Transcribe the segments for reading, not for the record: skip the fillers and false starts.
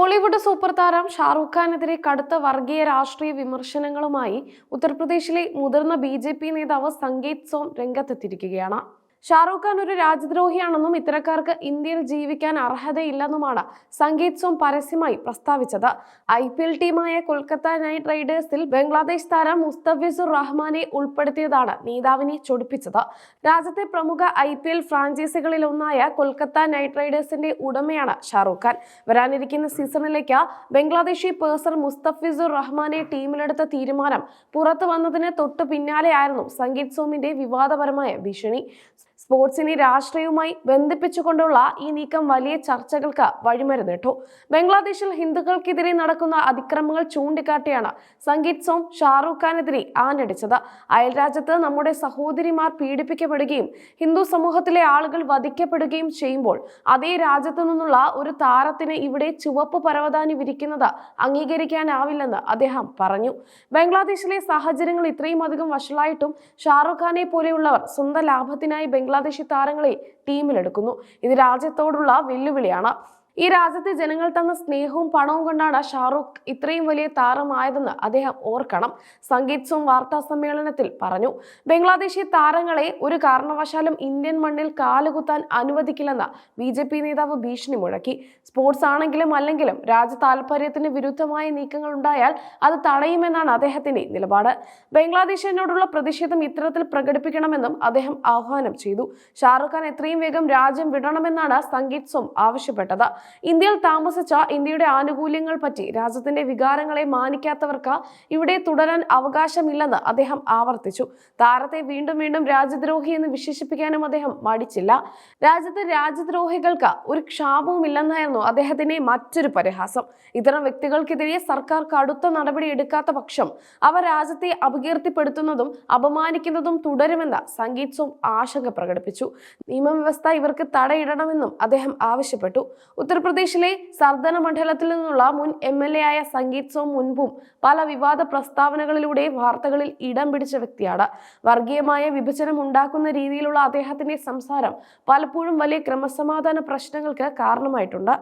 Bollywood super താരം ഷാറൂഖ് ഖാനെതിരെ കടുത്ത വർഗീയ രാഷ്ട്രീയ വിമർശനങ്ങളുമായി ഉത്തർപ്രദേശിലെ മുതിർന്ന ബി നേതാവ് സംഗീത് സോം രംഗത്തെത്തിയിരിക്കുകയാണ്. ഷാറൂഖ് ഖാൻ ഒരു രാജ്യദ്രോഹിയാണെന്നും ഇത്തരക്കാർക്ക് ഇന്ത്യയിൽ ജീവിക്കാൻ അർഹതയില്ലെന്നുമാണ് സംഗീത് സോം പരസ്യമായി പ്രസ്താവിച്ചത്. IPL ടീമായ കൊൽക്കത്ത നൈറ്റ് റൈഡേഴ്സിൽ ബംഗ്ലാദേശ് താരം മുസ്തഫിസുർ റഹ്മാനെ ഉൾപ്പെടുത്തിയതാണ് നേതാവിനെ ചൊടിപ്പിച്ചത്. രാജ്യത്തെ പ്രമുഖ IPL ഫ്രാഞ്ചൈസികളിൽ ഒന്നായ കൊൽക്കത്ത നൈറ്റ് റൈഡേഴ്സിന്റെ ഉടമയാണ് ഷാറൂഖ് ഖാൻ. വരാനിരിക്കുന്ന സീസണിലേക്ക് ബംഗ്ലാദേശി പേസർ മുസ്തഫിസുർ റഹ്മാനെ ടീമിലെടുത്ത തീരുമാനം പുറത്തു വന്നതിന് തൊട്ടു പിന്നാലെയായിരുന്നു സംഗീത് സോമിന്റെ വിവാദപരമായ ഭീഷണി. സ്പോർട്സിനെ രാഷ്ട്രീയവുമായി ബന്ധിപ്പിച്ചുകൊണ്ടുള്ള ഈ നീക്കം വലിയ ചർച്ചകൾക്ക് വഴിമരുന്നിട്ടു. ബംഗ്ലാദേശിൽ ഹിന്ദുക്കൾക്കെതിരെ നടക്കുന്ന അതിക്രമങ്ങൾ ചൂണ്ടിക്കാട്ടിയാണ് സംഗീത് സോം ഷാറൂഖ് ഖാനെതിരെ ആഞ്ഞടിച്ചത്. അയൽരാജ്യത്ത് നമ്മുടെ സഹോദരിമാർ പീഡിപ്പിക്കപ്പെടുകയും ഹിന്ദു സമൂഹത്തിലെ ആളുകൾ വധിക്കപ്പെടുകയും ചെയ്യുമ്പോൾ അതേ രാജ്യത്തു നിന്നുള്ള ഒരു താരത്തിന് ഇവിടെ ചുവപ്പ് പരവതാനി വിരിക്കുന്നത് അംഗീകരിക്കാനാവില്ലെന്ന് അദ്ദേഹം പറഞ്ഞു. ബംഗ്ലാദേശിലെ സാഹചര്യങ്ങൾ ഇത്രയും അധികം വഷളായിട്ടും ഷാറൂഖ് ഖാനെ പോലെയുള്ളവർ സ്വന്തം ലാഭത്തിനായി ബംഗ്ലാദേശി താരങ്ങളെ ടീമിലെടുക്കുന്നു. ഇത് രാജ്യത്തോടുള്ള വെല്ലുവിളിയാണ്. ഈ രാജ്യത്തെ ജനങ്ങൾ തന്ന സ്നേഹവും പണവും കൊണ്ടാണ് ഷാറൂഖ് ഇത്രയും വലിയ താരമായതെന്ന് അദ്ദേഹം ഓർക്കണം. സംഗീത് സോം വാർത്താ സമ്മേളനത്തിൽ പറഞ്ഞു. ബംഗ്ലാദേശി താരങ്ങളെ ഒരു കാരണവശാലും ഇന്ത്യൻ മണ്ണിൽ കാലുകുത്താൻ അനുവദിക്കില്ലെന്ന് BJP നേതാവ് ഭീഷണി മുഴക്കി. സ്പോർട്സ് ആണെങ്കിലും അല്ലെങ്കിലും രാജ്യ താൽപര്യത്തിന് വിരുദ്ധമായ നീക്കങ്ങൾ ഉണ്ടായാൽ അത് തടയുമെന്നാണ് അദ്ദേഹത്തിന്റെ നിലപാട്. ബംഗ്ലാദേശിനോടുള്ള പ്രതിഷേധം ഇത്തരത്തിൽ പ്രകടിപ്പിക്കണമെന്നും അദ്ദേഹം ആഹ്വാനം ചെയ്തു. ഷാറൂഖ് ഖാൻ എത്രയും വേഗം രാജ്യം വിടണമെന്നാണ് സംഗീത് സോം ആവശ്യപ്പെട്ടത്. ഇന്ത്യയിൽ താമസിച്ച ഇന്ത്യയുടെ ആനുകൂല്യങ്ങൾ പറ്റി രാജ്യത്തിന്റെ വികാരങ്ങളെ മാനിക്കാത്തവർക്ക് ഇവിടെ തുടരാൻ അവകാശമില്ലെന്ന് അദ്ദേഹം ആവർത്തിച്ചു. താരത്തെ വീണ്ടും വീണ്ടും രാജ്യദ്രോഹി എന്ന് വിശേഷിപ്പിക്കാനും അദ്ദേഹം മടിച്ചില്ല. രാജ്യത്തെ രാജ്യദ്രോഹികൾക്ക് ഒരു ക്ഷാമവും ഇല്ലെന്നായിരുന്നു അദ്ദേഹത്തിന്റെ മറ്റൊരു പരിഹാസം. ഇത്തരം വ്യക്തികൾക്കെതിരെ സർക്കാർ കടുത്ത നടപടി എടുക്കാത്ത പക്ഷം അവർ രാജ്യത്തെ അപകീർത്തിപ്പെടുത്തുന്നതും അപമാനിക്കുന്നതും തുടരുമെന്ന് സംഗീത് സോം ആശങ്ക പ്രകടിപ്പിച്ചു. നിയമവ്യവസ്ഥ ഇവർക്ക് തടയിടണമെന്നും അദ്ദേഹം ആവശ്യപ്പെട്ടു. ഉത്തർപ്രദേശിലെ സർദന മണ്ഡലത്തിൽ നിന്നുള്ള മുൻ MLA ആയ സംഗീത് സോം മുൻപും പല വിവാദ പ്രസ്താവനകളിലൂടെ വാർത്തകളിൽ ഇടം പിടിച്ച വ്യക്തിയാണ്. വർഗീയമായ വിഭജനം ഉണ്ടാക്കുന്ന രീതിയിലുള്ള അദ്ദേഹത്തിന്റെ സംസാരം പലപ്പോഴും വലിയ ക്രമസമാധാന പ്രശ്നങ്ങൾക്ക് കാരണമായിട്ടുണ്ട്.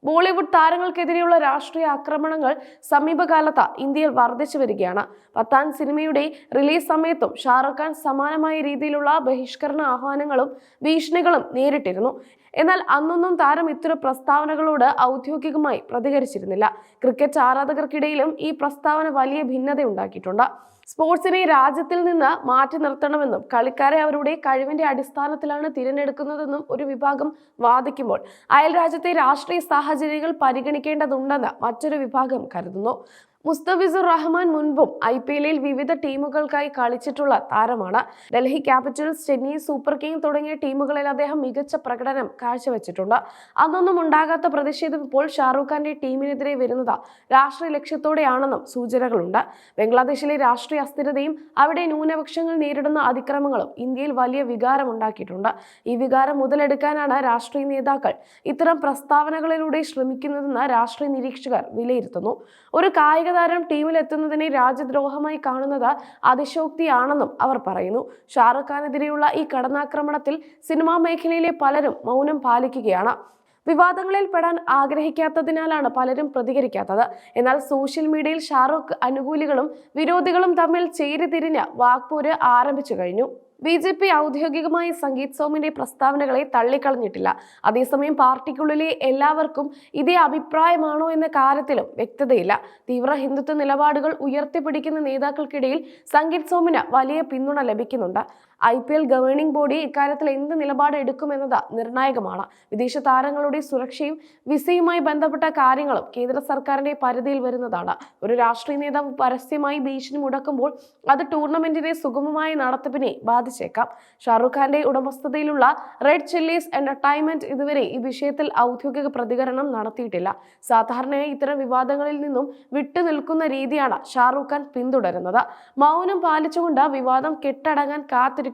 ബോളിവുഡ് താരങ്ങൾക്കെതിരെയുള്ള രാഷ്ട്രീയ ആക്രമണങ്ങൾ സമീപകാലത്ത് ഇന്ത്യയിൽ വർദ്ധിച്ചു വരികയാണ്. പത്താൻ സിനിമയുടെ റിലീസ് സമയത്തും ഷാറൂഖ് ഖാൻ സമാനമായ രീതിയിലുള്ള ബഹിഷ്കരണ ആഹ്വാനങ്ങളും ഭീഷണികളും നേരിട്ടിരുന്നു. എന്നാൽ അന്നൊന്നും താരം ഇത്തരം പ്രസ്താവനകളോട് ഔദ്യോഗികമായി പ്രതികരിച്ചിരുന്നില്ല. ക്രിക്കറ്റ് ആരാധകർക്കിടയിലും ഈ പ്രസ്താവന വലിയ ഭിന്നത ഉണ്ടാക്കിയിട്ടുണ്ട്. സ്പോർട്സിനെ രാജ്യത്തിൽ നിന്ന് മാറ്റി നിർത്തണമെന്നും കളിക്കാരെ അവരുടെ കഴിവിന്റെ അടിസ്ഥാനത്തിലാണ് തിരഞ്ഞെടുക്കുന്നതെന്നും ഒരു വിഭാഗം വാദിക്കുമ്പോൾ അയൽ രാജ്യത്തെ രാഷ്ട്രീയ സാഹചര്യങ്ങൾ പരിഗണിക്കേണ്ടതുണ്ടെന്ന് മറ്റൊരു വിഭാഗം കരുതുന്നു. മുസ്തഫിസുർ റഹ്മാൻ മുൻപും IPLൽ വിവിധ ടീമുകൾക്കായി കളിച്ചിട്ടുള്ള താരമാണ്. Delhi Capitals, Chennai super Kings തുടങ്ങിയ ടീമുകളിൽ അദ്ദേഹം മികച്ച പ്രകടനം കാഴ്ചവെച്ചിട്ടുണ്ട്. അന്നൊന്നും ഉണ്ടാകാത്ത പ്രതിഷേധം ഇപ്പോൾ ഷാറൂഖ് ഖാന്റെ ടീമിനെതിരെ വരുന്നത് രാഷ്ട്രീയ ലക്ഷ്യത്തോടെയാണെന്നും സൂചനകളുണ്ട്. ബംഗ്ലാദേശിലെ രാഷ്ട്രീയ അസ്ഥിരതയും അവിടെ ന്യൂനപക്ഷങ്ങൾ നേരിടുന്ന അതിക്രമങ്ങളും ഇന്ത്യയിൽ വലിയ വികാരമുണ്ടാക്കിയിട്ടുണ്ട്. ഈ വികാരം മുതലെടുക്കാനാണ് രാഷ്ട്രീയ നേതാക്കൾ ഇത്തരം പ്രസ്താവനകളിലൂടെ ശ്രമിക്കുന്നതെന്ന് രാഷ്ട്രീയ നിരീക്ഷകർ വിലയിരുത്തുന്നു. ഒരു കായിക താരം ടീമിലെത്തുന്നതിനെ രാജ്യദ്രോഹമായി കാണുന്നത് അതിശോക്തിയാണെന്നും അവർ പറയുന്നു. ഷാറൂഖ് ഖാനെതിരെയുള്ള ഈ കടന്നാക്രമണത്തിൽ സിനിമാ മേഖലയിലെ പലരും മൗനം പാലിക്കുകയാണ്. വിവാദങ്ങളിൽ പെടാൻ ആഗ്രഹിക്കാത്തതിനാലാണ് പലരും പ്രതികരിക്കാത്തത്. എന്നാൽ സോഷ്യൽ മീഡിയയിൽ ഷാറൂഖ് അനുകൂലികളും വിരോധികളും തമ്മിൽ ചേരിതിരിഞ്ഞ് വാക്പോര് ആരംഭിച്ചു കഴിഞ്ഞു. BJP ഔദ്യോഗികമായി സംഗീത് സോമിന്റെ പ്രസ്താവനകളെ തള്ളിക്കളഞ്ഞിട്ടില്ല. അതേസമയം പാർട്ടിക്കുള്ളിലെ എല്ലാവർക്കും ഇതേ അഭിപ്രായമാണോ എന്ന കാര്യത്തിലും വ്യക്തതയില്ല. തീവ്ര ഹിന്ദുത്വ നിലപാടുകൾ ഉയർത്തിപ്പിടിക്കുന്ന നേതാക്കൾക്കിടയിൽ സംഗീത് സോമിന് വലിയ പിന്തുണ ലഭിക്കുന്നുണ്ട്. IPL ഗവേണിംഗ് ബോഡി ഇക്കാര്യത്തിൽ എന്ത് നിലപാട് എടുക്കുമെന്നത് നിർണായകമാണ്. വിദേശ താരങ്ങളുടെ സുരക്ഷയും വിസയുമായി ബന്ധപ്പെട്ട കാര്യങ്ങളും കേന്ദ്ര സർക്കാരിന്റെ പരിധിയിൽ വരുന്നതാണ്. ഒരു രാഷ്ട്രീയ നേതാവ് പരസ്യമായി ഭീഷണി മുടക്കുമ്പോൾ അത് ടൂർണമെന്റിന്റെ സുഗമമായ നടത്തിപ്പിനെ ബാധിച്ചേക്കാം. ഷാറൂഖ് ഖാന്റെ ഉടമസ്ഥതയിലുള്ള റെഡ് ചില്ലീസ് എന്റർടൈൻമെന്റ് ഇതുവരെ ഈ വിഷയത്തിൽ ഔദ്യോഗിക പ്രതികരണം നടത്തിയിട്ടില്ല. സാധാരണയായി ഇത്തരം വിവാദങ്ങളിൽ നിന്നും വിട്ടുനിൽക്കുന്ന രീതിയാണ് ഷാറൂഖ് ഖാൻ പിന്തുടരുന്നത്. മൗനം പാലിച്ചുകൊണ്ട് വിവാദം കെട്ടടങ്ങാൻ കാത്തിരിക്കുകയാണ്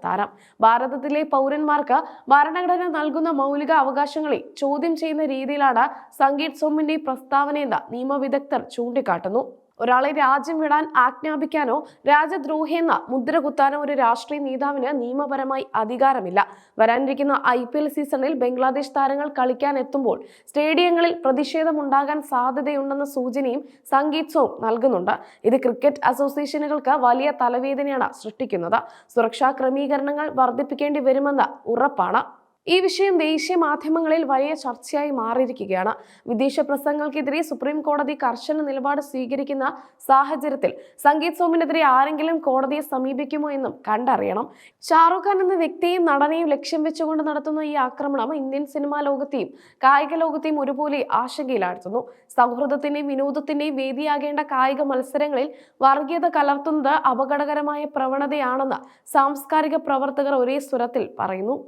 താരം. ഭാരതത്തിലെ പൗരന്മാർക്ക് ഭരണഘടന നൽകുന്ന മൗലിക അവകാശങ്ങളെ ചോദ്യം ചെയ്യുന്ന രീതിയിലാണ് സംഗീത് സോമിന്റെ പ്രസ്താവനയെന്ന് നിയമവിദഗ്ധർ ചൂണ്ടിക്കാട്ടുന്നു. ഒരാളെ രാജ്യം വിടാൻ ആജ്ഞാപിക്കാനോ രാജ്യദ്രോഹിയെന്ന മുദ്ര കുത്താനോ ഒരു രാഷ്ട്രീയ നേതാവിന് നിയമപരമായി അധികാരമില്ല. വരാനിരിക്കുന്ന IPL സീസണിൽ ബംഗ്ലാദേശ് താരങ്ങൾ കളിക്കാൻ എത്തുമ്പോൾ സ്റ്റേഡിയങ്ങളിൽ പ്രതിഷേധമുണ്ടാകാൻ സാധ്യതയുണ്ടെന്ന സൂചനയും സംഗീത് സോം നൽകുന്നുണ്ട്. ഇത് ക്രിക്കറ്റ് അസോസിയേഷനുകൾക്ക് വലിയ തലവേദനയാണ് സൃഷ്ടിക്കുന്നത്. സുരക്ഷാ ക്രമീകരണങ്ങൾ വർദ്ധിപ്പിക്കേണ്ടി വരുമെന്ന് ഉറപ്പാണ്. ഈ വിഷയം ദേശീയ മാധ്യമങ്ങളിൽ വലിയ ചർച്ചയായി മാറിയിരിക്കുകയാണ്. വിദേശ പ്രസംഗങ്ങൾക്കെതിരെ സുപ്രീം കോടതി കർശന നിലപാട് സ്വീകരിക്കുന്ന സാഹചര്യത്തിൽ സംഗീത് സോമിനെതിരെ ആരെങ്കിലും കോടതിയെ സമീപിക്കുമോ എന്നും കണ്ടറിയണം. ഷാറുഖ് ഖാൻ എന്ന വ്യക്തിയെയും നടനെയും ലക്ഷ്യം വെച്ചുകൊണ്ട് നടത്തുന്ന ഈ ആക്രമണം ഇന്ത്യൻ സിനിമാ ലോകത്തെയും കായിക ലോകത്തെയും ഒരുപോലെ ആശങ്കയിലാഴ്ത്തുന്നു. സൗഹൃദത്തിന്റെയും വിനോദത്തിന്റെയും വേദിയാകേണ്ട കായിക മത്സരങ്ങളിൽ വർഗീയത കലർത്തുന്നത് അപകടകരമായ പ്രവണതയാണെന്ന് സാംസ്കാരിക പ്രവർത്തകർ ഒരേ സ്വരത്തിൽ പറയുന്നു.